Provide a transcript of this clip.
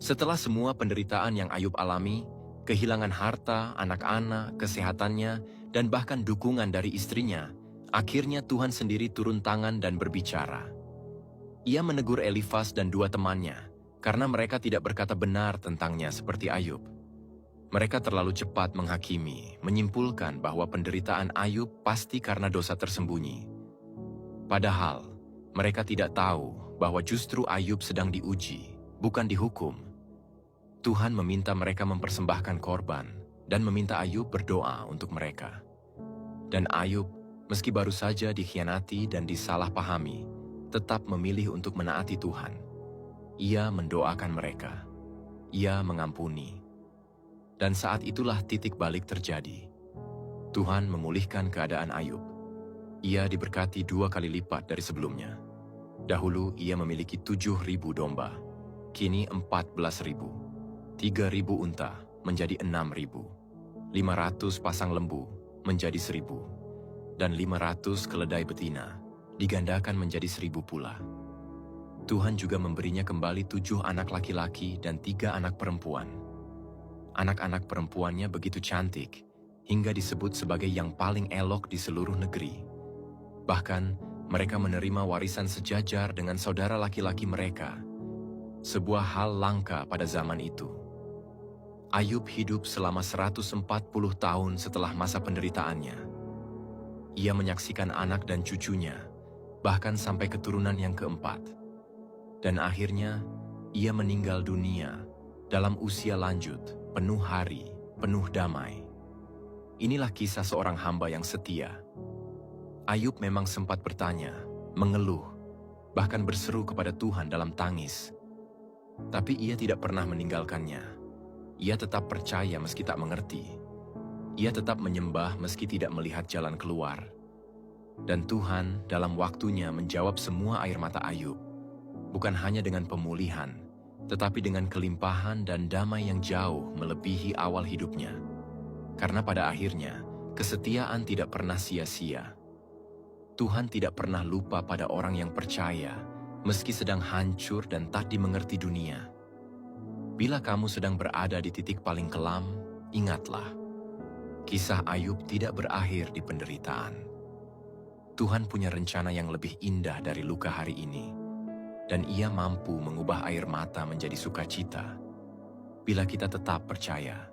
Setelah semua penderitaan yang Ayub alami, kehilangan harta, anak-anak, kesehatannya, dan bahkan dukungan dari istrinya, akhirnya Tuhan sendiri turun tangan dan berbicara. Ia menegur Elifas dan dua temannya, karena mereka tidak berkata benar tentangnya seperti Ayub. Mereka terlalu cepat menghakimi, menyimpulkan bahwa penderitaan Ayub pasti karena dosa tersembunyi. Padahal, mereka tidak tahu bahwa justru Ayub sedang diuji, bukan dihukum. Tuhan meminta mereka mempersembahkan korban dan meminta Ayub berdoa untuk mereka. Dan Ayub, meski baru saja dikhianati dan disalahpahami, tetap memilih untuk menaati Tuhan. Ia mendoakan mereka. Ia mengampuni. Dan saat itulah titik balik terjadi. Tuhan memulihkan keadaan Ayub. Ia diberkati 2 kali lipat dari sebelumnya. Dahulu ia memiliki 7.000 domba, kini 14.000. 3.000 unta menjadi 6.000. 500 pasang lembu menjadi 1.000. Dan 500 keledai betina digandakan menjadi 1.000 pula. Tuhan juga memberinya kembali 7 anak laki-laki dan 3 anak perempuan. Anak-anak perempuannya begitu cantik, hingga disebut sebagai yang paling elok di seluruh negeri. Bahkan, mereka menerima warisan sejajar dengan saudara laki-laki mereka. Sebuah hal langka pada zaman itu. Ayub hidup selama 140 tahun setelah masa penderitaannya. Ia menyaksikan anak dan cucunya, bahkan sampai keturunan yang keempat. Dan akhirnya, ia meninggal dunia dalam usia lanjut, penuh hari, penuh damai. Inilah kisah seorang hamba yang setia. Ayub memang sempat bertanya, mengeluh, bahkan berseru kepada Tuhan dalam tangis. Tapi ia tidak pernah meninggalkannya. Ia tetap percaya meski tak mengerti. Ia tetap menyembah meski tidak melihat jalan keluar. Dan Tuhan dalam waktunya menjawab semua air mata Ayub. Bukan hanya dengan pemulihan, tetapi dengan kelimpahan dan damai yang jauh melebihi awal hidupnya. Karena pada akhirnya, kesetiaan tidak pernah sia-sia. Tuhan tidak pernah lupa pada orang yang percaya, meski sedang hancur dan tak dimengerti dunia. Bila kamu sedang berada di titik paling kelam, ingatlah, kisah Ayub tidak berakhir di penderitaan. Tuhan punya rencana yang lebih indah dari luka hari ini, dan Ia mampu mengubah air mata menjadi sukacita bila kita tetap percaya.